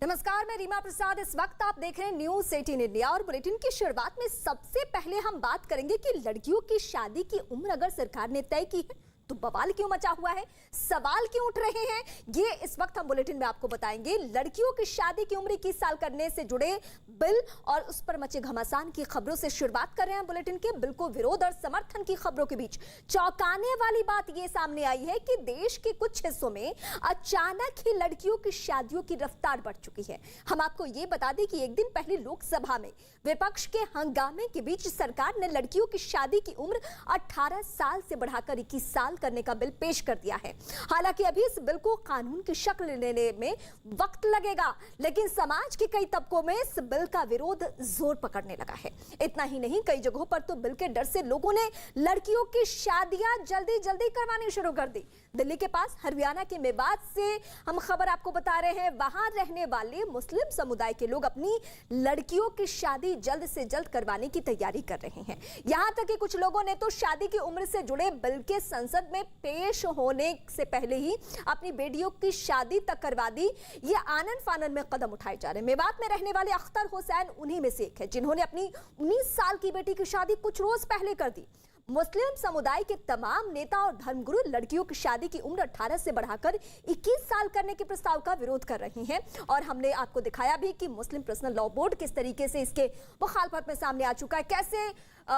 नमस्कार, मैं रीमा प्रसाद। इस वक्त आप देख रहे हैं न्यूज़ 18 इंडिया और बुलेटिन की शुरुआत में सबसे पहले हम बात करेंगे कि लड़कियों की शादी की उम्र अगर सरकार ने तय की है तो बवाल क्यों मचा हुआ है, सवाल क्यों उठ रहे हैं, ये इस वक्त हम बुलेटिन में आपको बताएंगे। लड़कियों की शादी की उम्र 21 साल करने से जुड़े बिल और उस पर मचे घमासान की खबरों से शुरुआत कर रहे हैं बुलेटिन के। बिल को विरोध और समर्थन की खबरों के बीच चौंकाने वाली बात यह सामने आई है कि देश के कुछ हिस्सों में अचानक ही लड़कियों की शादियों की रफ्तार बढ़ चुकी है। हम आपको ये बता दें कि एक दिन पहले लोकसभा में विपक्ष के हंगामे के बीच सरकार ने लड़कियों की शादी की उम्र 18 साल से बढ़ाकर 21 साल करने का बिल पेश कर दिया है। हालांकि अभी इस बिल को कानून की शक्ल लेने में वक्त लगेगा, लेकिन समाज के कई तबकों में इस बिल का विरोध जोर पकड़ने लगा है। इतना ही नहीं, कई जगहों पर तो बिल के डर से लोगों ने लड़कियों की शादियां जल्दी जल्दी करवानी शुरू कर दी। दिल्ली के पास हरियाणा के मेवात से हम खबर आपको बता रहे हैं। वहां रहने वाले मुस्लिम समुदाय के लोग अपनी लड़कियों की शादी जल्द से जल्द करवाने की तैयारी कर रहे हैं। यहां तक कि कुछ लोगों ने तो शादी की उम्र से जुड़े बिल के संसद में पेश होने से पहले ही अपनी बेटियों की शादी तक करवा दी। ये आनन फानन में कदम उठाए जा रहे हैं। मेवात में रहने वाले अख्तर हुसैन उन्हीं में से एक है जिन्होंने अपनी 19 साल की बेटी की शादी कुछ रोज पहले कर दी। मुस्लिम समुदाय के तमाम नेता और धर्मगुरु लड़कियों की शादी की उम्र 18 से बढ़ाकर 21 साल करने के प्रस्ताव का विरोध कर रही हैं। और हमने आपको दिखाया भी कि मुस्लिम पर्सनल लॉ बोर्ड किस तरीके से इसके मुखालफत में सामने आ चुका है, कैसे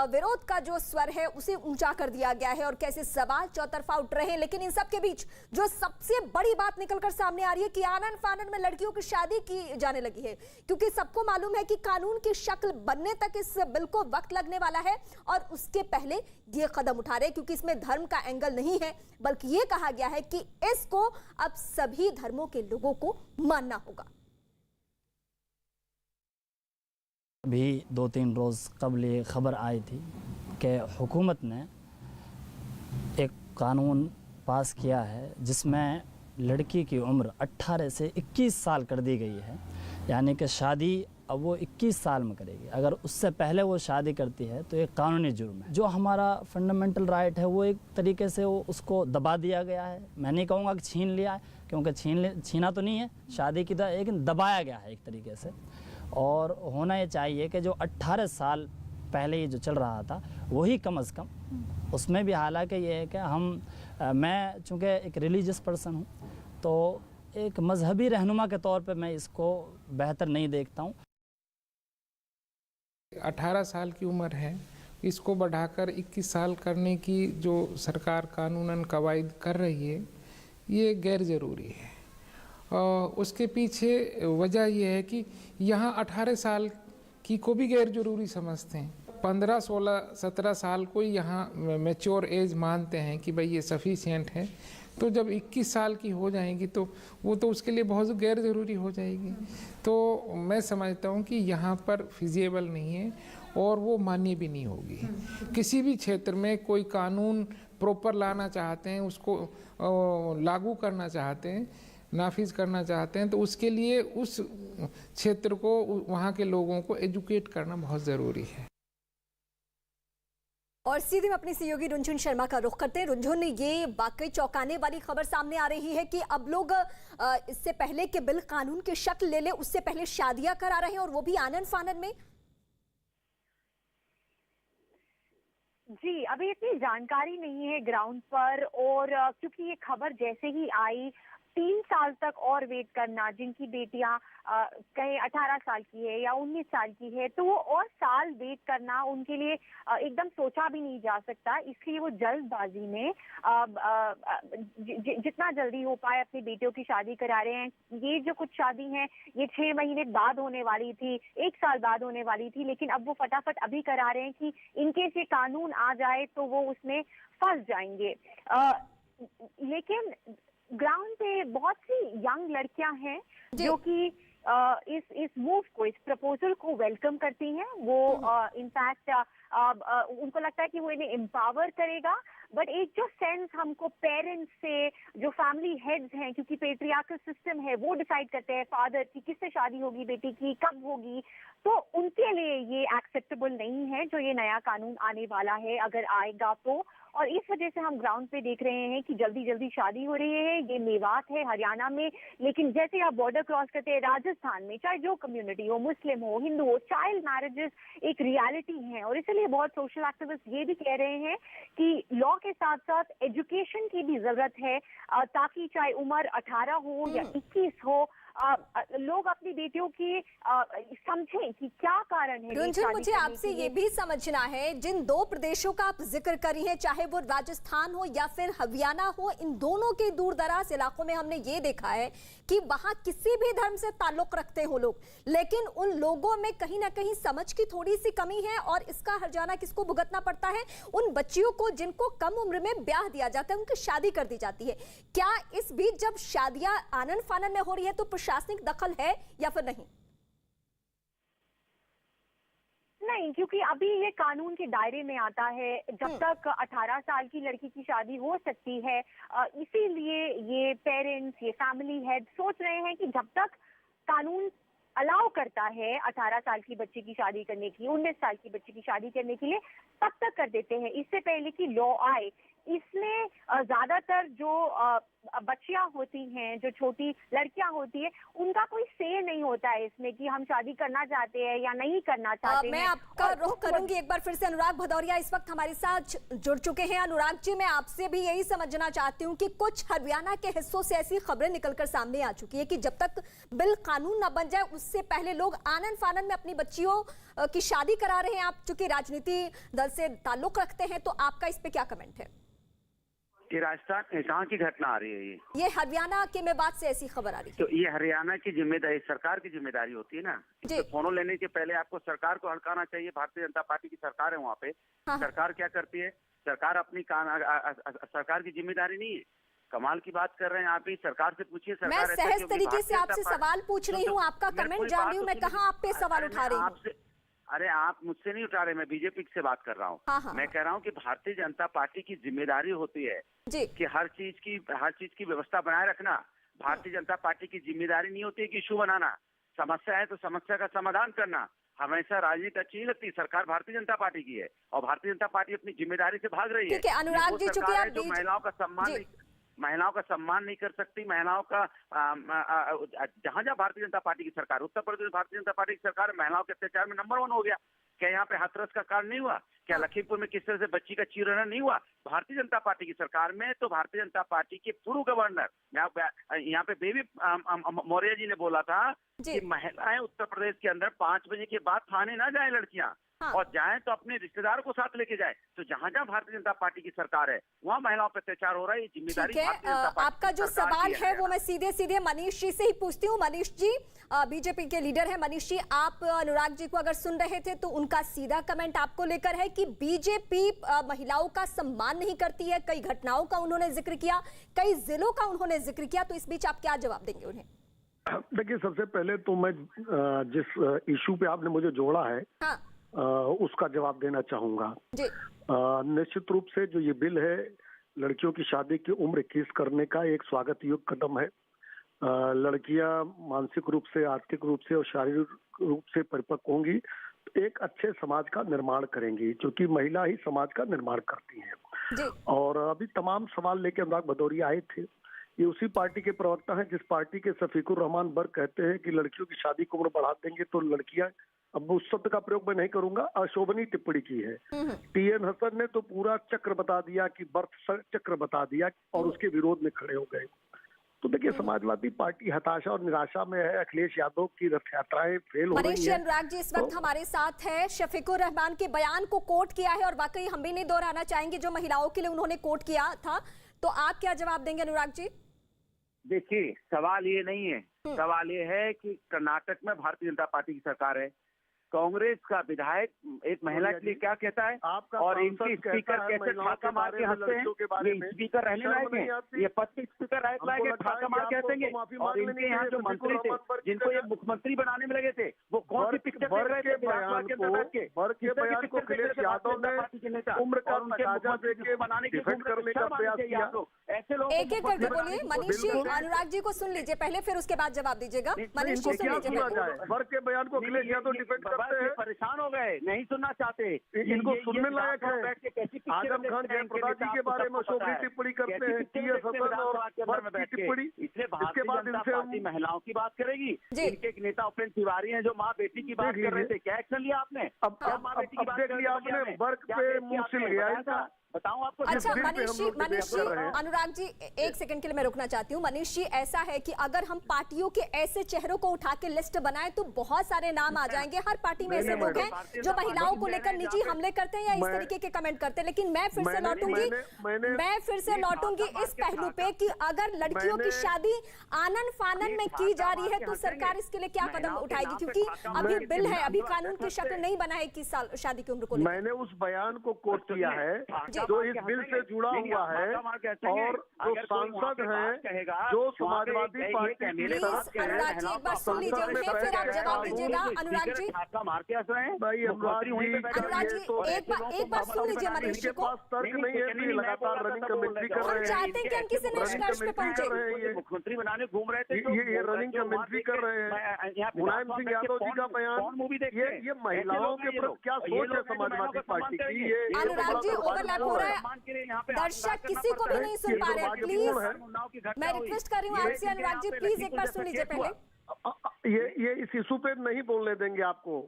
विरोध का जो स्वर है उसे ऊंचा कर दिया गया है और कैसे सवाल चौतरफा उठ रहे हैं। लेकिन इन सब के बीच जो सबसे बड़ी बात निकलकर सामने आ रही है कि आनन फानन में लड़कियों की शादी की जाने लगी है, क्योंकि सबको मालूम है कि कानून की शक्ल बनने तक इस बिल को वक्त लगने वाला है। और उसके पहले ये कदम उठा रहे हैं क्योंकि इसमें धर्म का एंगल नहीं है, बल्कि ये कहा गया है कि इसको अब सभी धर्मों के लोगों को मानना होगा। अभी 2-3 रोज़ कबल ये खबर आई थी कि हुकूमत ने एक कानून पास किया है जिसमें लड़की की उम्र 18 से 21 साल कर दी गई है। यानी कि शादी अब वो 21 साल में करेगी। अगर उससे पहले वो शादी करती है तो एक कानूनी जुर्म है। जो हमारा फंडामेंटल राइट है वो एक तरीके से वो उसको दबा दिया गया है। मैं नहीं कहूँगा कि छीन लिया है, क्योंकि छीना तो नहीं है शादी की, लेकिन दबाया गया है एक तरीके से। और होना ये चाहिए कि जो 18 साल पहले ये जो चल रहा था वही कम से कम उसमें भी, हालांकि ये है कि मैं चूँकि एक रिलीजियस पर्सन हूँ तो एक मजहबी रहनुमा के तौर पे मैं इसको बेहतर नहीं देखता हूँ। 18 साल की उम्र है, इसको बढ़ाकर 21 साल करने की जो सरकार कानूनन कवायद कर रही है ये गैर ज़रूरी है। उसके पीछे वजह यह है कि यहाँ 18 साल की को भी गैर ज़रूरी समझते हैं। 15, 16, 17 साल को यहाँ मैच्योर एज मानते हैं कि भाई ये सफिशिएंट है। तो जब 21 साल की हो जाएगी तो वो तो उसके लिए बहुत गैर ज़रूरी हो जाएगी। तो मैं समझता हूँ कि यहाँ पर फिजिबल नहीं है और वो मान्य भी नहीं होगी। किसी भी क्षेत्र में कोई कानून प्रॉपर लाना चाहते हैं, उसको लागू करना चाहते हैं, नाफिज करना चाहते हैं, तो उसके लिए उस क्षेत्र को, वहाँ के लोगों को एजुकेट करना बहुत ज़रूरी है। और सीधे में अपनी सहयोगी रुनझुन शर्मा का रुख करते हैं। रुनझुन, ये वाकई चौंकाने वाली खबर सामने आ रही है कि अब लोग इससे पहले कि बिल कानून की शक्ल ले ले उससे पहले शादियां करा रहे हैं, और वो भी आनन फानन में। जी, अभी इतनी जानकारी नहीं है ग्राउंड पर, और क्योंकि ये खबर जैसे ही आई 3 साल तक और वेट करना, जिनकी बेटियां कहीं 18 साल की है या 19 साल की है, तो वो और साल वेट करना उनके लिए एकदम सोचा भी नहीं जा सकता। इसलिए वो जल्दबाजी में जितना जल्दी हो पाए अपनी बेटियों की शादी करा रहे हैं। ये जो कुछ शादी हैं ये 6 महीने बाद होने वाली थी, 1 साल बाद होने वाली थी, लेकिन अब वो फटाफट अभी करा रहे हैं कि इनकेस ये कानून आ जाए तो वो उसमें फंस जाएंगे। लेकिन ग्राउंड पे बहुत सी यंग लड़कियां हैं जो कि इस मूव को, इस प्रपोजल को वेलकम करती हैं। वो इनफैक्ट उनको लगता है कि वो इन्हें एम्पावर करेगा। बट एक जो सेंस हमको पेरेंट्स से, जो फैमिली हेड्स हैं, क्योंकि पेट्रियार्कल सिस्टम है, वो डिसाइड करते हैं फादर की किससे शादी होगी बेटी की, कब होगी, तो उनके लिए ये एक्सेप्टेबल नहीं है जो ये नया कानून आने वाला है, अगर आएगा तो। और इस वजह से हम ग्राउंड पे देख रहे हैं कि जल्दी जल्दी शादी हो रही है। ये मेवात है, हरियाणा में, लेकिन जैसे आप बॉर्डर क्रॉस करते हैं राजस्थान में, चाहे जो कम्युनिटी हो, मुस्लिम हो, हिंदू हो, चाइल्ड मैरिजेस एक रियलिटी है। और इसलिए बहुत सोशल एक्टिविस्ट ये भी कह रहे हैं कि लॉ के साथ साथ एजुकेशन की भी जरूरत है, ताकि चाहे उम्र 18 हो या 21 हो, लोग अपनी बेटियों की समझें कि क्या कारण है। रुंझुन, मुझे आपसे ये भी समझना है, जिन दो प्रदेशों का आप जिक्र करी है, चाहे वो राजस्थान हो या फिर हरियाणा हो, इन दोनों के दूर दराज इलाकों में हमने ये देखा है कि वहां किसी भी धर्म से ताल्लुक रखते हो लोग, लेकिन उन लोगों में कहीं ना कहीं समझ की थोड़ी सी कमी है। और इसका हर्जाना किसको भुगतना पड़ता है? उन बच्चियों को जिनको कम उम्र में ब्याह दिया जाता है, उनकी शादी कर दी जाती है। क्या इस बीच जब शादियां आनन फानन में हो रही है तो प्रशासनिक दखल है या फिर नहीं? नहीं, क्योंकि अभी ये कानून के दायरे में आता है। जब तक 18 साल की लड़की की शादी हो सकती है, इसीलिए ये पेरेंट्स, ये फैमिली हेड सोच रहे हैं कि जब तक कानून अलाउ करता है 18 साल की बच्ची की शादी करने की, 19 साल की बच्ची की शादी करने के लिए, तब तक कर देते हैं, इससे पहले कि लॉ आए। इसमें ज्यादातर जो बच्चियां होती हैं, जो छोटी लड़कियां होती है, उनका कोई से नहीं होता है इसमें कि हम शादी करना चाहते हैं या नहीं करना चाहते हैं। मैं आपका रुख करूंगी एक बार फिर से। अनुराग भदौरिया इस वक्त हमारे साथ जुड़ चुके हैं। अनुराग जी, मैं आपसे भी यही समझना चाहती हूँ कि कुछ हरियाणा के हिस्सों से ऐसी खबरें निकलकर सामने आ चुकी है कि जब तक बिल कानून न बन जाए उससे पहले लोग आनन फानन में अपनी बच्चियों की शादी करा रहे हैं। आप चूंकि राजनीति दल से ताल्लुक रखते हैं, तो आपका इस पे क्या कमेंट है? ये राजस्थान कहाँ की घटना आ रही है? ये हरियाणा के मेवात से ऐसी खबर आ रही है। तो ये हरियाणा की जिम्मेदारी, सरकार की जिम्मेदारी होती है ना। तो फोन लेने के पहले आपको सरकार को हड़काना चाहिए। भारतीय जनता पार्टी की सरकार है वहाँ पे। हाँ। सरकार क्या करती है? सरकार अपनी सरकार की जिम्मेदारी नहीं है। कमाल की बात कर रहे हैं आप ही। सरकार से पूछिए। मैं सहज तरीके से आपसे सवाल पूछ रही हूँ, आपका कमेंट जान रही हूँ, मैं कहाँ आप पे सवाल उठा रही हूँ? अरे आप मुझसे नहीं उठा रहे, मैं बीजेपी से बात कर रहा हूँ। हाँ। मैं कह रहा हूँ कि भारतीय जनता पार्टी की जिम्मेदारी होती है कि हर चीज की व्यवस्था बनाए रखना। भारतीय जनता पार्टी की जिम्मेदारी नहीं होती है कि इशू बनाना। समस्या है तो समस्या का समाधान करना। हमेशा राजनीति अच्छी नहीं लगती। सरकार भारतीय जनता पार्टी की है और भारतीय जनता पार्टी अपनी जिम्मेदारी से भाग रही है। अनुराग जी, चूंकि आप जो महिलाओं का सम्मान नहीं कर सकती, महिलाओं का जहां जहां भारतीय जनता पार्टी की सरकार, उत्तर प्रदेश भारतीय जनता पार्टी की सरकार महिलाओं के अत्याचार में नंबर 1 हो गया। क्या यहाँ पे हाथरस का कांड नहीं हुआ? क्या लखीमपुर में किस तरह से बच्ची का चीरहरण नहीं हुआ? भारतीय जनता पार्टी की सरकार में तो भारतीय जनता पार्टी के पूर्व गवर्नर, यहाँ पे बेबी मौर्य जी ने बोला था कि महिलाएं उत्तर प्रदेश के अंदर 5 बजे के बाद थाने ना जाए लड़कियां। हाँ। और जाए तो अपने रिश्तेदारों को साथ लेके जाए। तो जहां जहां भारतीय जनता पार्टी की सरकार है वहां महिलाओं पर अत्याचार हो रहा है। ये जिम्मेदारी आपका जो सवाल है वो मैं सीधे सीधे मनीष जी से ही पूछती हूँ। मनीष जी बीजेपी के लीडर है। मनीष जी, आप अनुराग जी को अगर सुन रहे थे तो उनका सीधा कमेंट आपको लेकर है कि बीजेपी महिलाओं का सम्मान नहीं करती है। कई घटनाओं का उन्होंने जिक्र किया, कई जिलों का उन्होंने जिक्र किया, तो इस बीच आप क्या जवाब देंगे उन्हें? देखिए, सबसे पहले तो मैं जिस इशू पे आपने मुझे जोड़ा है, हाँ। उसका जवाब देना चाहूंगा। निश्चित रूप से जो ये बिल है, लड़कियों की शादी की उम्र 21 करने का एक स्वागत योग्य कदम है। लड़कियां मानसिक रूप से, आर्थिक रूप से और शारीरिक रूप से परिपक्व होंगी तो एक अच्छे समाज का निर्माण करेंगी, क्योंकि महिला ही समाज का निर्माण करती है। और अभी तमाम सवाल लेके अनुराग भदौरिया आए थे। ये उसी पार्टी के प्रवक्ता हैं जिस पार्टी के शफीकुर रहमान बर्ग कहते हैं कि लड़कियों की शादी की उम्र बढ़ा देंगे तो लड़कियां, अब उस शब्द का प्रयोग मैं नहीं करूंगा, अशोभनीय टिप्पणी की है। टीएन हसन ने तो पूरा चक्र बता दिया कि बर्थ चक्र बता दिया और उसके विरोध में खड़े हो गए। तो देखिए, समाजवादी पार्टी हताशा और निराशा में है। अखिलेश यादव की रथ यात्राएं फेल हो रही है। अनुराग जी इस वक्त हमारे साथ है। शफीकुर रहमान के बयान को कोट किया है और वाकई हम भी नहीं दोहराना चाहेंगे जो महिलाओं के लिए उन्होंने कोट किया था। तो आप क्या जवाब देंगे अनुराग जी? देखिए, सवाल ये नहीं है। सवाल ये है कि कर्नाटक में भारतीय जनता पार्टी की सरकार है, कांग्रेस का विधायक एक महिला के लिए क्या कहता है आपका और इनकी सांसद स्पीकर कहता है कैसे महिलाओं ठाका के मार बारे के में, हंसते लड़कियों के हैं। बारे ये में स्पीकर रहने शर्म लायक नहीं है, आती? ये पद के स्पीकर रहने हमको लायक है, लगता है ठाका कि मार के आपको हंसेंगे। तो माफी और मांग इनके लेनी यहाँ चाहिए जो सफीकुर मंत्री थे रहमान वर्क जिनको ये का। मुख्यमंत्री बनाने में लगे थे, वो कौन सी पिक्चर देख रहे थे विधानसभा के अंदर बैठ के? वर्क के किस तरह की बयान को पिक्चर देख रहे अखिलेश थे यादव भारतीय जनता ने पार्टी के नेता? उम्र का और उनके तकाजा मुख्यमंत्री देके बनाने की डिफेंड करने का प्रयास किया। ऐसे लोग एक एक करके बोलिए। मनीष जी, अनुराग जी को सुन लीजिए पहले, फिर उसके बाद जवाब दीजिएगा। मनीष जी सुन लीजिए पहले। वर्क के बयान को अखिलेश यादव डिफेंड करते हैं, परेशान हो गए, नहीं सुनना चाहते। इनको सुनने लायक है। आजम खान जयप्रदा जी के बारे में शोभनीय टिप्पणी करते हैं, टीएस हसन और वर्क की टिप्पणी। इसलिए इसके भारतीय बाद जनता इनसे पार्टी महिलाओं की बात करेगी। जी। इनके एक नेता उपेंद्र तिवारी हैं जो माँ बेटी की बात कर रहे थे, क्या एक्शन लिया आपने? अब देख लिया आपने, वर्क पे मुंह सिल गया इनका। बताऊं आपको? अच्छा बिल पे मनीष हम जी, लोग मनीष जी, डिबेट कर रहे हैं। अनुराग जी एक सेकंड के लिए मैं रुकना चाहती हूँ। मनीष जी, ऐसा है कि अगर हम पार्टियों के ऐसे चेहरों को उठा के लिस्ट बनाएं तो बहुत सारे नाम आ जाएंगे। हर पार्टी में ऐसे लोग हैं जो महिलाओं को लेकर निजी हमले करते हैं या इस तरीके के कमेंट करते हैं। लेकिन मैं फिर से लौटूंगी इस पहलू पे कि अगर लड़कियों की शादी आनन फानन में की जा रही है तो सरकार इसके लिए क्या कदम उठाएगी? क्योंकि अभी बिल है, अभी कानून की शक्ल नहीं बना है 21 साल शादी की उम्र को लेकर। मैंने उस बयान को कोट किया है जो इस बिल से जुड़ा हुआ है, और जो सांसद हैं जो समाजवादी पार्टी की तरफ के अनुराग जी एक बार सुन लीजिए उन्हें, फिर आप जवाब दीजिएगा। अनुराग जी, भाई अनुराग जी एक बार सुन लीजिए मनीष जी को। तर्क नहीं है कि लगातार रनिंग कमेंट्री कर हम रहे चाहते हैं कि हम किसी निष्कर्ष पे पहुंचे। मुख्यमंत्री बनाने घूम रहे थे, ये रनिंग कमेंट्री कर रहे हैं। मुलायम सिंह यादव जी का बयान, ये महिलाओं के प्रति क्या सोच है समाजवादी पार्टी की? ये अनुराग जी ओवरलैप हो रहा है, दर्शक किसी को भी नहीं सुन पा रहे हैं। प्लीज मैं रिक्वेस्ट कर रही हूँ आपसे अनुराग जी, प्लीज एक बार सुन लीजिए पहले। ये इस इशू पे नहीं बोलने देंगे आपको।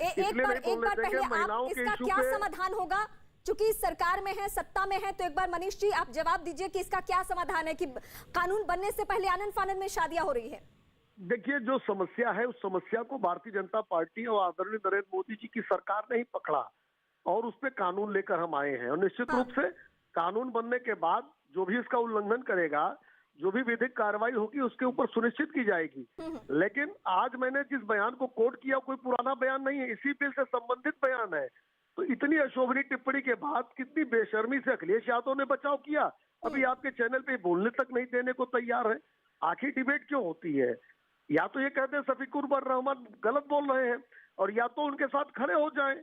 एक बार पहले आप इसका क्या समाधान होगा? चूंकि सरकार में है, सत्ता में है, तो एक बार मनीष जी आप जवाब दीजिए कि इसका क्या समाधान है कि कानून बनने से पहले आनन फानन में शादियां हो रही है। देखिए, जो समस्या है उस समस्या को भारतीय जनता पार्टी और आदरणीय नरेंद्र मोदी जी की सरकार ने ही पकड़ा और उस पे कानून लेकर हम आए हैं। और निश्चित रूप से कानून बनने के बाद जो भी इसका उल्लंघन करेगा, जो भी विधिक कार्रवाई होगी उसके ऊपर सुनिश्चित की जाएगी। लेकिन आज मैंने जिस बयान को कोट किया कोई पुराना बयान नहीं है, इसी बिल से संबंधित बयान है। तो इतनी अशोभनीय टिप्पणी के बाद कितनी बेशर्मी से अखिलेश यादव ने बचाव किया, अभी आपके चैनल पे बोलने तक नहीं देने को तैयार है। आखिर डिबेट क्यों होती है? या तो ये कहते हैं शफीकुर रहमान गलत बोल रहे हैं, और या तो उनके साथ खड़े हो जाएं।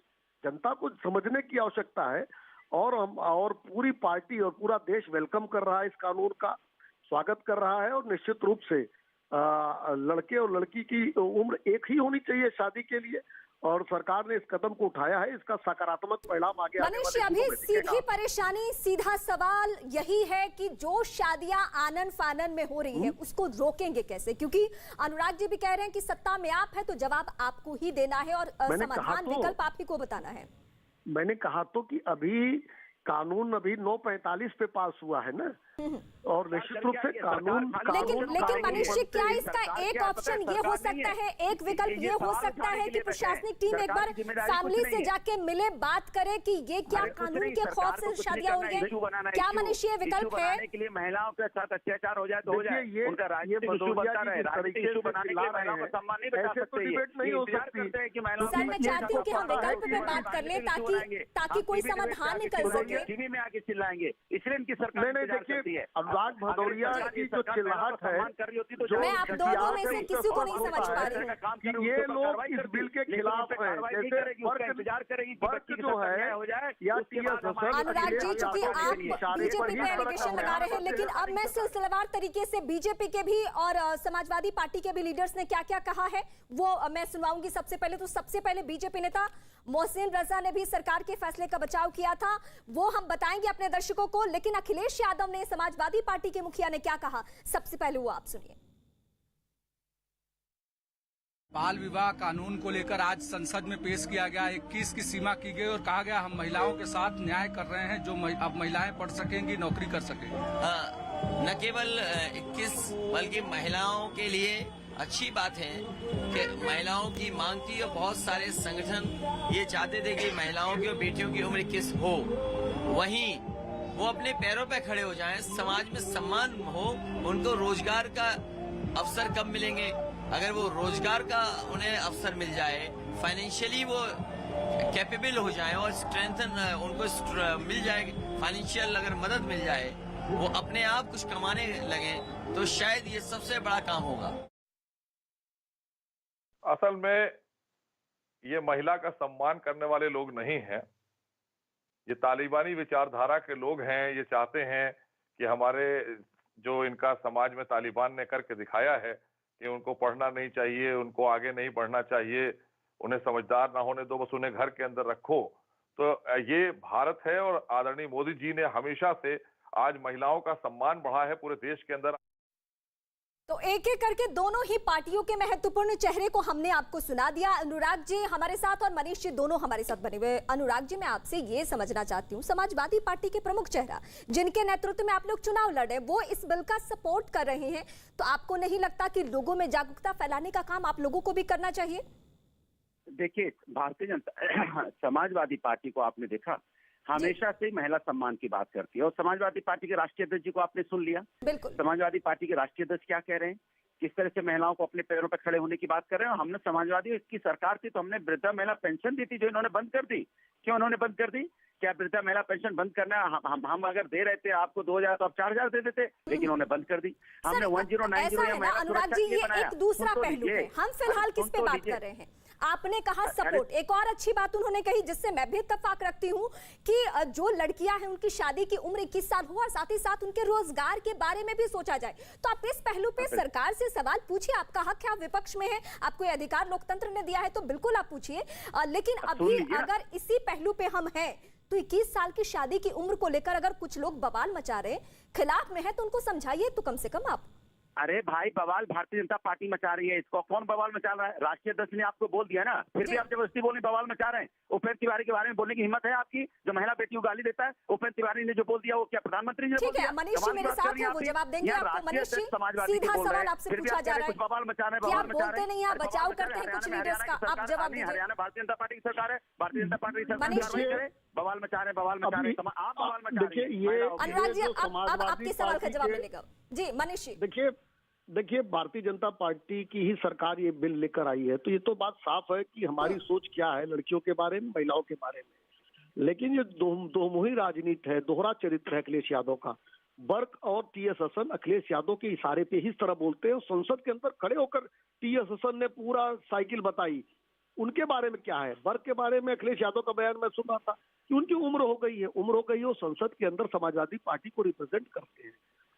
जनता को समझने की आवश्यकता है, और पूरी पार्टी और पूरा देश वेलकम कर रहा है, इस कानून का स्वागत कर रहा है। और निश्चित रूप से लड़के और लड़की की उम्र एक ही होनी चाहिए शादी के लिए, और सरकार ने इस कदम को उठाया है। इसका सकारात्मक परिणाम आगे मनीष, अभी सीधी परेशानी, सीधा सवाल यही है कि जो शादियां आनन फानन में हो रही है उसको रोकेंगे कैसे? क्योंकि अनुराग जी भी कह रहे हैं कि सत्ता में आप है तो जवाब आपको ही देना है और समाधान विकल्प आप ही को बताना है। मैंने कहा तो कि अभी कानून अभी 9:45 पे पास हुआ है ना, और निश्चित रूप से कानून लेकिन मनीष जी, क्या इसका एक ऑप्शन ये हो सकता है, एक विकल्प ये हो सकता है कि प्रशासनिक टीम एक बार फैमिली से जाके मिले, बात करे कि ये क्या कानून के खौफ से शादियां हो रही हैं? क्या मनीष ये विकल्प है? महिलाओं के साथ अत्याचार हो जाए तो हो जाए, उनका राजनीतिक इशू बनता रहे, राजनीतिक इशू बनाने के लिए महिलाओं का सम्मान नहीं बचा सकते। नहीं हो सकती। सर, मैं चाहती हूँ कि हम विकल्प पे बात कर लें ताकि कोई समाधान निकल सके। टीवी में आके चिल्लाएंगे, इसलिए इनकी सरकार नहीं देखिए, अनुराग भदौरिया की जो चिल्लाहट है, मैं आप दोनों में से किसी को नहीं समझ पा रही हूँ। ये लोग इस बिल के खिलाफ हैं, जैसे वर्क जो है या टीएस हसन। अनुराग जी, चूंकि आप बीजेपी पे एलिगेशन लगा रहे हैं, लेकिन अब मैं सिलसिलेवार तरीके से बीजेपी के भी और समाजवादी पार्टी के भी लीडर्स ने क्या क्या कहा है वो मैं सुनाऊंगी। सबसे पहले बीजेपी नेता मोहसिन रजा ने भी सरकार के फैसले का बचाव किया था, वो हम बताएंगे अपने दर्शकों को। लेकिन अखिलेश यादव ने, समाजवादी पार्टी के मुखिया ने क्या कहा, सबसे पहले वो आप सुनिए। बाल विवाह कानून को लेकर आज संसद में पेश किया गया, 21 की सीमा की गई और कहा गया हम महिलाओं के साथ न्याय कर रहे हैं, जो अब महिलाएं पढ़ सकेंगी, नौकरी कर सकेंगी। न केवल 21 बल्कि महिलाओं के लिए अच्छी बात है कि महिलाओं की मांग थी, और बहुत सारे संगठन ये चाहते थे कि महिलाओं की और बेटियों की उम्र 21 हो, वहीं वो अपने पैरों पे खड़े हो जाएं, समाज में सम्मान हो, उनको रोजगार का अवसर कब मिलेंगे, अगर वो रोजगार का उन्हें अवसर मिल जाए, फाइनेंशियली वो कैपेबल हो जाए और स्ट्रेंथन उनको मिल जाए, फाइनेंशियल अगर मदद मिल जाए, वो अपने आप कुछ कमाने लगे, तो शायद ये सबसे बड़ा काम होगा। असल में ये महिला का सम्मान करने वाले लोग नहीं हैं, ये तालिबानी विचारधारा के लोग हैं। ये चाहते हैं कि हमारे जो इनका समाज में तालिबान ने करके दिखाया है कि उनको पढ़ना नहीं चाहिए, उनको आगे नहीं बढ़ना चाहिए, उन्हें समझदार ना होने दो, बस उन्हें घर के अंदर रखो। तो ये भारत है और आदरणीय मोदी जी ने हमेशा से आज महिलाओं का सम्मान बढ़ा है पूरे देश के अंदर। तो एक एक करके दोनों ही पार्टियों के महत्वपूर्ण चेहरे को हमने आपको सुना दिया। अनुराग जी हमारे साथ और मनीष जी दोनों हमारे साथ बने हुए। अनुराग जी, मैं आपसे ये समझना चाहती हूँ, समाजवादी पार्टी के प्रमुख चेहरा जिनके नेतृत्व में आप लोग चुनाव लड़े, वो इस बिल का सपोर्ट कर रहे हैं, तो आपको नहीं लगता कि लोगों में जागरूकता फैलाने का काम आप लोगों को भी करना चाहिए? देखिए, भारतीय जनता समाजवादी पार्टी को आपने देखा हमेशा से महिला सम्मान की बात करती है, और समाजवादी पार्टी के राष्ट्रीय अध्यक्ष जी को आपने सुन लिया। बिल्कुल। समाजवादी पार्टी के राष्ट्रीय अध्यक्ष क्या कह रहे हैं, किस तरह से महिलाओं को अपने पैरों पर खड़े होने की बात कर रहे हैं। हमने समाजवादी की सरकार थी तो हमने वृद्धा महिला पेंशन दी थी, जो इन्होंने बंद कर दी। क्यों उन्होंने बंद कर दी? क्या वृद्धा महिला पेंशन बंद करना, हम अगर दे रहे थे आपको 2000 तो आप 4000 दे देते, लेकिन उन्होंने बंद कर दी। हमने 1090 या अनुराग जी, ये एक दूसरा पहलू है। हम फिलहाल किस पे बात कर रहे हैं? आपने कहा सपोर्ट, एक और अच्छी बात उन्होंने कही जिससे मैं भी इत्तेफाक रखती हूँ कि जो लड़कियां हैं उनकी शादी की उम्र 21 साल हो और साथ ही साथ उनके रोजगार के बारे में भी सोचा जाए। तो आप इस पहलू पे सरकार से सवाल पूछिए, आपका हक है, आप विपक्ष में है, आपको ये अधिकार लोकतंत्र ने दिया है, तो बिल्कुल आप पूछिए। लेकिन अभी अगर इसी पहलू पे हम हैं तो 21 साल की शादी की उम्र को लेकर अगर कुछ लोग बवाल मचा रहे, खिलाफ में है, तो उनको समझाइए तो कम से कम आप। अरे भाई, बवाल भारतीय जनता पार्टी मचा रही है, इसको कौन बवाल मचा रहा है? राष्ट्रीय अध्यक्ष ने आपको बोल दिया ना, फिर भी आप जबरदस्ती बोलने बवाल मचा रहे हैं। उपेंद्र तिवारी के बारे में बोलने की हिम्मत है आपकी, जो महिला बेटियों को गाली देता है? उपेंद्र तिवारी ने जो बोल दिया वो क्या प्रधानमंत्री ने बोल दिया? मनीष जी मेरे साथ है, वो जवाब देंगे आपको। मनीष जी, सीधा सवाल आपसे पूछा जा रहा है, बवाल मचा रहे हैं, क्या आप बोलते नहीं, आप बचाव करते हैं कुछ लीडर्स का, आप जवाब दीजिए। हरियाणा भारतीय जनता पार्टी की सरकार है, भारतीय जनता पार्टी की सरकार बवाल मचा रहे, बवाल मचा रहे, आप बवाल मचा रहे हैं। अनुराग जी, अब आपके सवाल का जवाब मिलेगा। जी मनीष जी। देखिए, भारतीय जनता पार्टी की ही सरकार ये बिल लेकर आई है, तो ये तो बात साफ है कि हमारी सोच क्या है लड़कियों के बारे में, महिलाओं के बारे में। लेकिन ये दोमुही राजनीति है, दोहरा चरित्र है अखिलेश यादव का। वर्क और टीएस हसन अखिलेश यादव के इशारे पे ही इस तरह बोलते हैं। संसद के अंदर खड़े होकर टीएस हसन ने पूरा साइकिल बताई। उनके बारे में क्या है? वर्क के बारे में अखिलेश यादव का बयान मैं सुन रहा था कि उनकी उम्र हो गई है, वो संसद के अंदर समाजवादी पार्टी को रिप्रेजेंट करते हैं,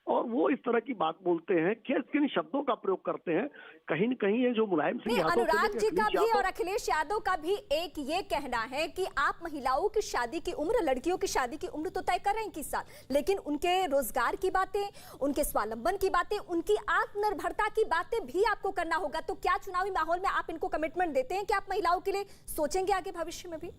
और वो इस तरह की बात बोलते हैं, किन शब्दों का प्रयोग करते हैं। कहीं न कहीं ये जो मुलायम सिंह यादव, अनुराग जी का भी और अखिलेश यादव का भी एक ये कहना है कि आप महिलाओं की शादी की उम्र, लड़कियों की शादी की उम्र तो तय कर रहे हैं 21 साल, लेकिन उनके रोजगार की बातें, उनके स्वावलंबन की बातें, उनकी आत्मनिर्भरता की बातें भी आपको करना होगा। तो क्या चुनावी माहौल में आप इनको कमिटमेंट देते हैं कि आप महिलाओं के लिए सोचेंगे आगे भविष्य में भी?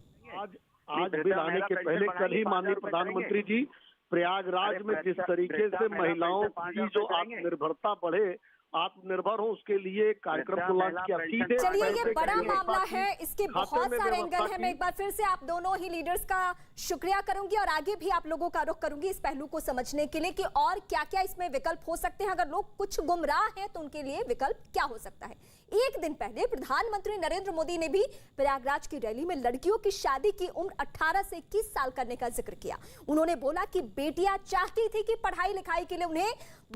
आज बिल आने के पहले कल ही माननीय प्रधानमंत्री जी प्रयागराज में जिस तरीके से महिलाओं की जो आत्मनिर्भरता बढ़े, आत्मनिर्भर हो, उसके लिए कार्यक्रम को लॉन्च किया। सीधे चलिए, ये बड़ा मामला है, इसके बहुत सारे एंगल हैं। मैं एक बार फिर से आप दोनों ही लीडर्स का शुक्रिया करूंगी और आगे भी आप लोगों का रुख करूंगी इस पहलू को समझने के लिए कि और क्या क्या इसमें विकल्प हो सकते हैं। अगर लोग कुछ गुमराह हैं तो उनके लिए विकल्प क्या हो सकता है। एक दिन पहले प्रधानमंत्री नरेंद्र मोदी ने भी प्रयागराज की रैली में लड़कियों की शादी की उम्र 18 से 21 साल करने का जिक्र किया। उन्होंने बोला कि बेटियां चाहती थी कि पढ़ाई लिखाई के लिए उन्हें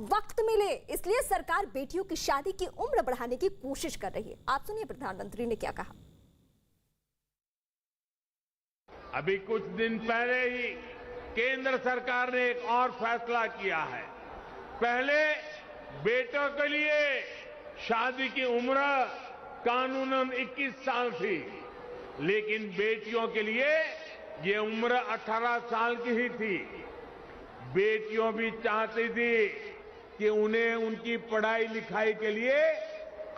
वक्त मिले, इसलिए सरकार बेटियों की शादी की उम्र बढ़ाने की कोशिश कर रही है। आप सुनिए प्रधानमंत्री ने क्या कहा। अभी कुछ दिन पहले ही केंद्र सरकार ने एक और फैसला किया है। पहले बेटों के लिए शादी की उम्र कानूनन 21 साल थी, लेकिन बेटियों के लिए ये उम्र 18 साल की ही थी। बेटियों भी चाहती थी कि उन्हें उनकी पढ़ाई लिखाई के लिए,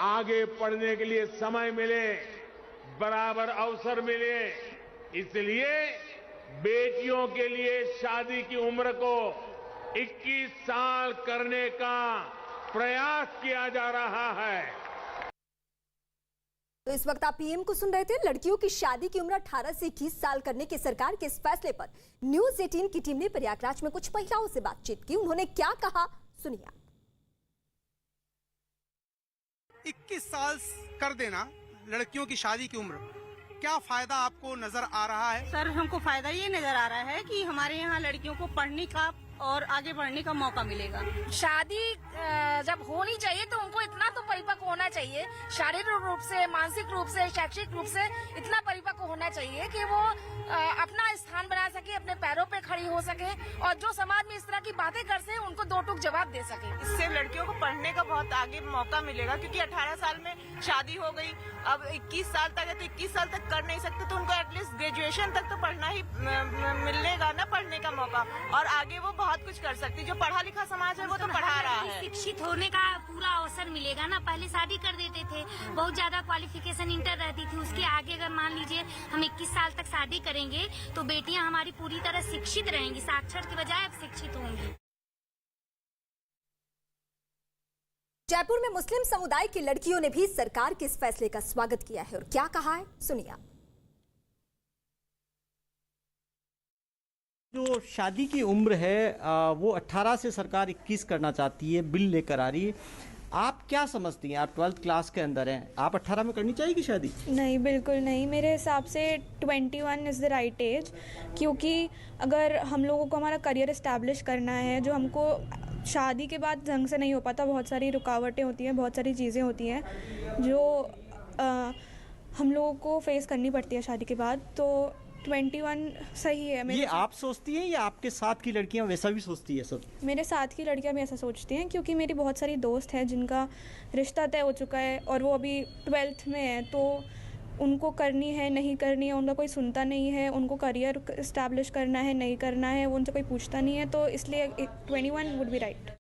आगे पढ़ने के लिए समय मिले, बराबर अवसर मिले, इसलिए बेटियों के लिए शादी की उम्र को 21 साल करने का प्रयास किया जा रहा है। तो इस वक्त आप पीएम को सुन रहे थे। लड़कियों की शादी की उम्र 18 से 21 साल करने की सरकार के इस फैसले पर न्यूज 18 की टीम ने प्रयागराज में कुछ महिलाओं से बातचीत की। उन्होंने क्या कहा, सुनिए। 21 साल कर देना लड़कियों की शादी की उम्र, क्या फायदा आपको नजर आ रहा है? सर, हमको फायदा ये नजर आ रहा है कि हमारे यहाँ लड़कियों को पढ़ने का और आगे बढ़ने का मौका मिलेगा। शादी जब होनी चाहिए तो उनको इतना तो परिपक्व होना चाहिए, शारीरिक रूप से, मानसिक रूप से, शैक्षिक रूप से इतना परिपक्व होना चाहिए कि वो अपना स्थान बना सके, अपने पैरों पे खड़ी हो सके और जो समाज में इस तरह की बातें करते हैं उनको दो टूक जवाब दे सके। इससे लड़कियों को पढ़ने का बहुत आगे मौका मिलेगा, क्योंकि 18 साल में शादी हो गई, अब 21 साल तक है तो 21 साल तक कर नहीं सकते, तो उनको एटलीस्ट ग्रेजुएशन तक तो पढ़ना ही मिलेगा ना, पढ़ने का मौका, और आगे वो बहुत कुछ कर सकती। जो पढ़ा लिखा समाज है वो तो पढ़ा रहा है। शिक्षित होने का पूरा अवसर मिलेगा ना। पहले शादी कर देते थे, बहुत ज्यादा क्वालिफिकेशन इंटर रहती थी, उसके आगे अगर मान लीजिए हम 21 साल तक शादी करेंगे तो बेटियां हमारी पूरी तरह शिक्षित रहेंगी, साक्षर के बजाय अब शिक्षित होंगी। जयपुर में मुस्लिम समुदाय की लड़कियों ने भी सरकार के इस फैसले का स्वागत किया है और क्या कहा है, सुनिए। जो शादी की उम्र है वो 18 से सरकार 21 करना चाहती है, बिल लेकर आ रही है। आप क्या समझती हैं? आप 12th क्लास के अंदर हैं, आप 18 में करनी चाहिए शादी? नहीं, बिल्कुल नहीं। मेरे हिसाब से 21 इज़ द राइट एज, क्योंकि अगर हम लोगों को हमारा करियर इस्टेब्लिश करना है, जो हमको शादी के बाद ढंग से नहीं हो पाता, बहुत सारी रुकावटें होती हैं, बहुत सारी चीज़ें होती हैं जो हम लोगों को फेस करनी पड़ती है शादी के बाद, तो 21 सही है। ये आप सोचती हैं या आपके साथ की लड़कियां वैसा भी सोचती है सब? मेरे साथ की लड़कियां भी ऐसा सोचती हैं, क्योंकि मेरी बहुत सारी दोस्त हैं जिनका रिश्ता तय हो चुका है और वो अभी 12th में है, तो उनको करनी है नहीं करनी है उनका कोई सुनता नहीं है, उनको करियर इस्टेब्लिश करना है नहीं करना है वो उनसे कोई पूछता नहीं है, तो इसलिए 21 वुड बी राइट।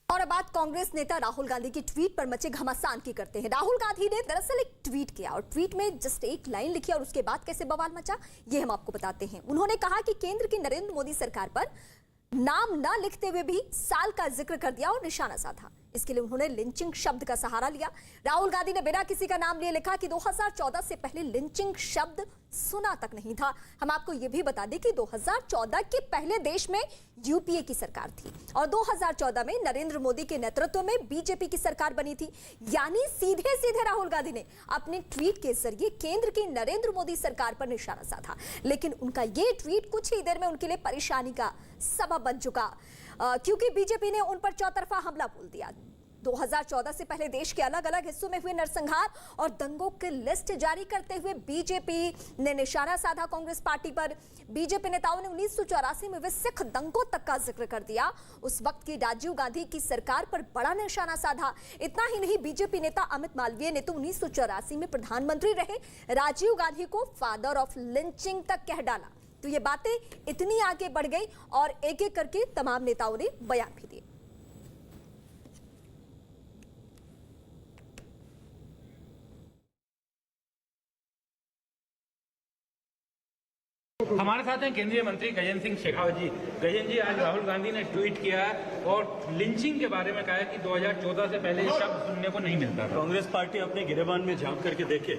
और अब बात कांग्रेस नेता राहुल गांधी की ट्वीट पर मचे घमासान की करते हैं। राहुल गांधी ने दरअसल एक ट्वीट किया और ट्वीट में जस्ट एक लाइन लिखी और उसके बाद कैसे बवाल मचा ये हम आपको बताते हैं। उन्होंने कहा कि केंद्र की नरेंद्र मोदी सरकार पर नाम न लिखते हुए भी साल का जिक्र कर दिया और निशाना साधा। इसके लिए उन्होंने लिंचिंग शब्द का सहारा लिया। राहुल गांधी ने बिना किसी का नाम लिए लिखा कि 2014 से पहले लिंचिंग शब्द सुना तक नहीं था। हम आपको यह भी बता दें कि 2014 के पहले देश में यूपीए की सरकार थी और 2014 में नरेंद्र मोदी के नेतृत्व में बीजेपी की सरकार बनी थी। यानी सीधे सीधे राहुल गांधी ने अपने ट्वीट के जरिए केंद्र की नरेंद्र मोदी सरकार पर निशाना साधा, लेकिन उनका ये ट्वीट कुछ ही देर में उनके लिए परेशानी का सबब बन चुका, क्योंकि बीजेपी ने उन पर चौतरफा हमला बोल दिया। 2014 से पहले देश के अलग अलग हिस्सों में हुए नरसंहार और दंगों की लिस्ट जारी करते हुए बीजेपी ने निशाना साधा कांग्रेस पार्टी पर। बीजेपी नेताओं ने 1984 में हुए सिख दंगों तक का जिक्र कर दिया। उस वक्त की राजीव गांधी की सरकार पर बड़ा निशाना साधा। इतना ही नहीं, बीजेपी नेता अमित मालवीय ने तो 1984 में प्रधानमंत्री रहे राजीव गांधी को फादर ऑफ लिंचिंग तक कह डाला। तो ये बातें इतनी आगे बढ़ गई और एक एक करके तमाम नेताओं ने बयान भी दिए। हमारे साथ हैं केंद्रीय मंत्री गजेंद्र सिंह शेखावत जी। गजेंद्र जी, आज राहुल गांधी ने ट्वीट किया है और लिंचिंग के बारे में कहा है कि 2014 से पहले ये शब्द सुनने को नहीं मिलता था। कांग्रेस पार्टी अपने गिरेबान में झांक करके देखे,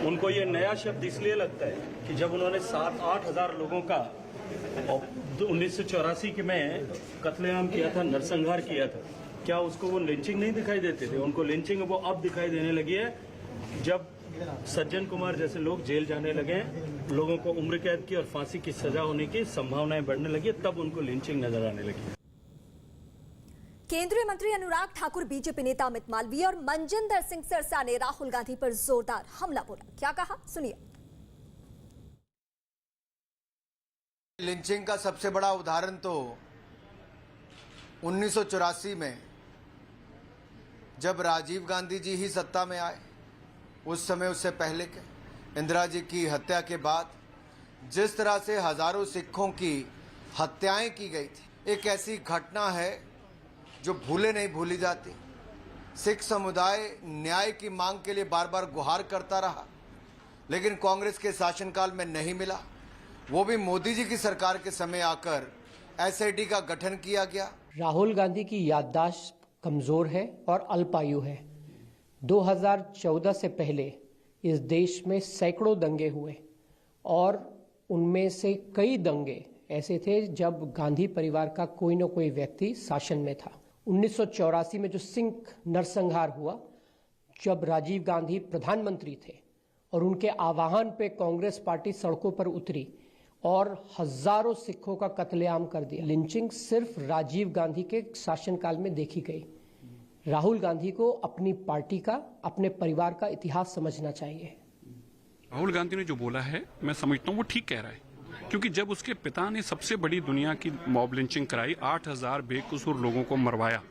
उनको ये नया शब्द इसलिए लगता है कि जब उन्होंने 7-8 हजार लोगों का 1984 में कत्लेआम किया था, नरसंहार किया था, क्या उसको वो लिंचिंग नहीं दिखाई देते थे? उनको लिंचिंग वो अब दिखाई देने लगी है जब सज्जन कुमार जैसे लोग जेल जाने लगे, लोगों को उम्र कैद की और फांसी की सजा होने की संभावनाएं बढ़ने लगी, तब उनको लिंचिंग नजर आने लगी। केंद्रीय मंत्री अनुराग ठाकुर, बीजेपी नेता अमित मालवीय और मनजिंदर सिंह सिरसा ने राहुल गांधी पर जोरदार हमला बोला। क्या कहा, सुनिए। लिंचिंग का सबसे बड़ा उदाहरण तो 1984 में जब राजीव गांधी जी ही सत्ता में आए, उस समय उससे पहले के इंदिरा जी की हत्या के बाद जिस तरह से हजारों सिखों की हत्याएं की गई थी, एक ऐसी घटना है जो भूले नहीं भूली जाती। सिख समुदाय न्याय की मांग के लिए बार बार गुहार करता रहा, लेकिन कांग्रेस के शासनकाल में नहीं मिला। वो भी मोदी जी की सरकार के समय आकर एसआईटी का गठन किया गया। राहुल गांधी की याददाश्त कमजोर है और अल्पायु है। 2014 से पहले इस देश में सैकड़ों दंगे हुए, और उनमें से कई दंगे ऐसे थे जब गांधी परिवार का कोई न कोई व्यक्ति शासन में था। 1984 में जो सिंह नरसंहार हुआ, जब राजीव गांधी प्रधानमंत्री थे और उनके आह्वान पे कांग्रेस पार्टी सड़कों पर उतरी और हजारों सिखों का कत्लेआम कर दिया। लिंचिंग सिर्फ राजीव गांधी के शासनकाल में देखी गई। राहुल गांधी को अपनी पार्टी का, अपने परिवार का इतिहास समझना चाहिए। राहुल गांधी ने जो बोला है, मैं समझता हूँ वो ठीक कह रहा है, क्योंकि जब उसके पिता ने सबसे बड़ी दुनिया की मॉब लिंचिंग कराई, 8000 बेकसूर लोगों को मरवाया,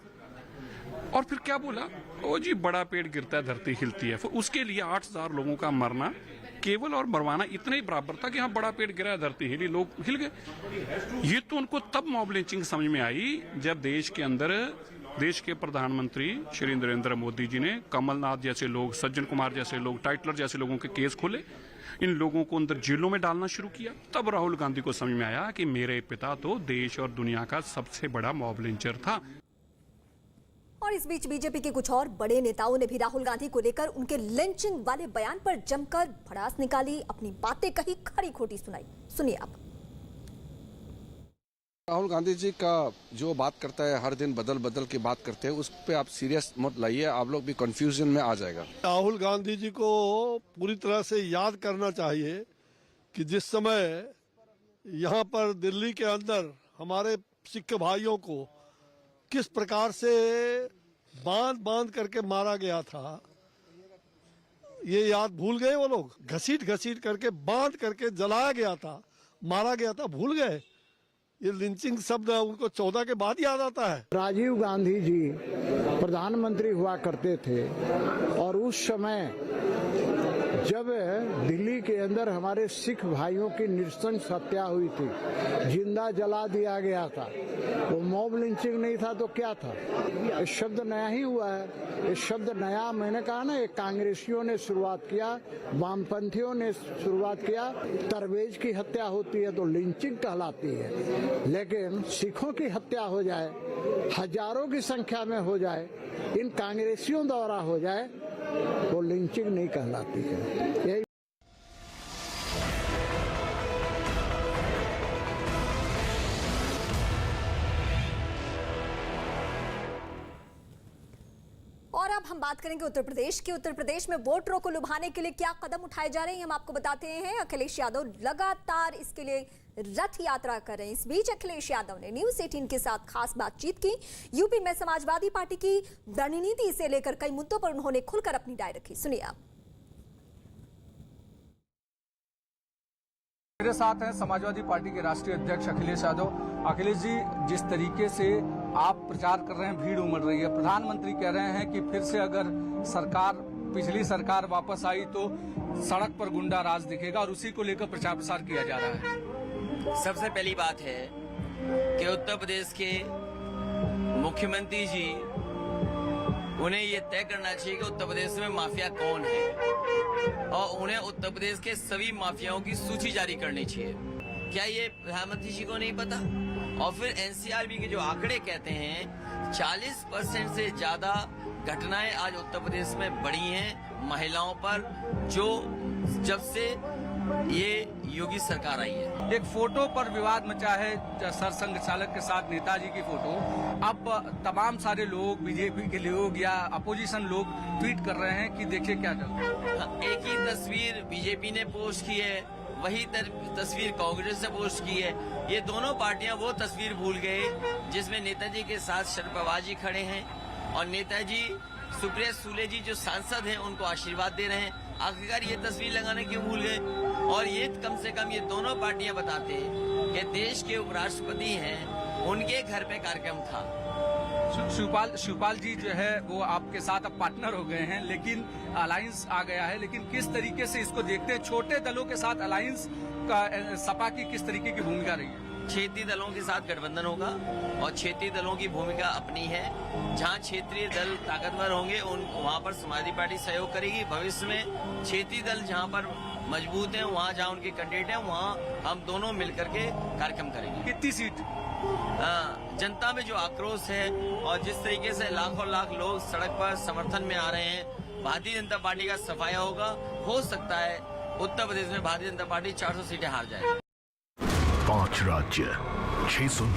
और फिर क्या बोला, ओ जी बड़ा पेड़ गिरता है धरती हिलती है। फिर उसके लिए 8000 लोगों का मरना केवल और मरवाना इतना ही बराबर था कि हाँ बड़ा पेड़ गिरा धरती हिली, लोग हिल गए। ये तो उनको तब मॉब लिंचिंग समझ में आई जब देश के अंदर देश के प्रधानमंत्री श्री नरेंद्र मोदी जी ने कमलनाथ जैसे लोग, सज्जन कुमार जैसे लोग, टाइटलर जैसे लोगों के केस खोले, इन लोगों को अंदर जेलों में डालना शुरू किया। तब राहुल गांधी को समझ में आया कि मेरे पिता तो देश और दुनिया का सबसे बड़ा मॉब लिंचर था। और इस बीच बीजेपी के कुछ और बड़े नेताओं ने भी राहुल गांधी को लेकर उनके लिंचिंग वाले बयान पर जमकर भड़ास निकाली, अपनी बातें कही, खरी खोटी सुनाई। सुनिए आप। राहुल गांधी जी का जो बात करता है, हर दिन बदल बदल के बात करते हैं, उस पे आप सीरियस मत लाइए, आप लोग भी कंफ्यूजन में आ जाएगा। राहुल गांधी जी को पूरी तरह से याद करना चाहिए कि जिस समय यहाँ पर दिल्ली के अंदर हमारे सिख भाइयों को किस प्रकार से बांध बांध करके मारा गया था, ये याद भूल गए वो लोग। घसीट घसीट करके बांध करके जलाया गया था, मारा गया था, भूल गए। ये लिंचिंग शब्द उनको 14 के बाद याद आता है। राजीव गांधी जी प्रधानमंत्री हुआ करते थे और उस समय जब दिल्ली के अंदर हमारे सिख भाइयों की नृशंस हत्या हुई थी, जिंदा जला दिया गया था, वो मॉब लिंचिंग नहीं था तो क्या था? ये शब्द नया ही हुआ है। ये शब्द नया, मैंने कहा ना, ये कांग्रेसियों ने शुरुआत किया, वामपंथियों ने शुरुआत किया। तरवेज की हत्या होती है तो लिंचिंग कहलाती है, लेकिन सिखों की हत्या हो जाए, हजारों की संख्या में हो जाए, इन कांग्रेसियों द्वारा हो जाए, वो लिंचिंग नहीं कहलाती है। यही और अब हम बात करेंगे उत्तर प्रदेश की। उत्तर प्रदेश में वोटरों को लुभाने के लिए क्या कदम उठाए जा रहे हैं, हम आपको बताते हैं। अखिलेश यादव लगातार इसके लिए रथ यात्रा कर रहे हैं। इस बीच अखिलेश यादव ने न्यूज़ 18 के साथ खास बातचीत की। यूपी में समाजवादी पार्टी की रणनीति से लेकर कई मुद्दों पर उन्होंने खुलकर अपनी राय रखी। सुनिए आप। मेरे साथ हैं समाजवादी पार्टी के राष्ट्रीय अध्यक्ष अखिलेश यादव। अखिलेश जी, जिस तरीके से आप प्रचार कर रहे हैं, भीड़ उमड़ रही है, प्रधानमंत्री कह रहे हैं कि फिर से अगर सरकार, पिछली सरकार वापस आई तो सड़क पर गुंडा राज दिखेगा, और उसी को लेकर प्रचार प्रसार किया जा रहा है। सबसे पहली बात है कि उत्तर प्रदेश के मुख्यमंत्री जी, उन्हें ये तय करना चाहिए कि उत्तर प्रदेश में माफिया कौन है, और उन्हें उत्तर प्रदेश के सभी माफियाओं की सूची जारी करनी चाहिए। क्या ये प्रधानमंत्री जी को नहीं पता? और फिर एनसीआरबी के जो आंकड़े कहते हैं 40% से ज्यादा घटनाएं आज उत्तर प्रदेश में बढ़ी हैं महिलाओं पर, जो जब से ये योगी सरकार आई है। एक फोटो पर विवाद मचा है, सरसंघ चालक के साथ नेताजी की फोटो। अब तमाम सारे लोग, बीजेपी के लोग या अपोजिशन लोग ट्वीट कर रहे हैं कि देखिए क्या चल रहा है। एक ही तस्वीर बीजेपी ने पोस्ट की है, वही तस्वीर कांग्रेस ने पोस्ट की है। ये दोनों पार्टियां वो तस्वीर भूल गए जिसमें नेताजी के साथ शरद पवार जी खड़े हैं, और नेताजी सुप्रिया सुले जी जो सांसद हैं उनको आशीर्वाद दे रहे हैं। आखिरकार ये तस्वीर लगाने क्यों भूल गए? और ये कम से कम ये दोनों पार्टियां बताते हैं कि देश के उपराष्ट्रपति हैं, उनके घर पे कार्यक्रम था। शिवपाल जी जो है वो आपके साथ अब पार्टनर हो गए हैं, लेकिन अलायंस आ गया है। लेकिन किस तरीके से इसको देखते हैं, छोटे दलों के साथ अलायंस का सपा की किस तरीके की भूमिका रही है? क्षेत्रीय दलों के साथ गठबंधन होगा, और क्षेत्रीय दलों की भूमिका अपनी है। जहां क्षेत्रीय दल ताकतवर होंगे वहां पर समाजवादी पार्टी सहयोग करेगी। भविष्य में क्षेत्रीय दल जहां पर मजबूत हैं, वहां जहां उनके कैंडिडेट हैं, वहां हम दोनों मिलकर के कार्यक्रम करेंगे। कितनी सीट? जनता में जो आक्रोश है और जिस तरीके से लाखों लाख लोग सड़क पर समर्थन में आ रहे हैं, भारतीय जनता पार्टी का सफाया होगा। हो सकता है उत्तर प्रदेश में भारतीय जनता पार्टी 400 सीटें हार जाएगी। 5 राज्य 609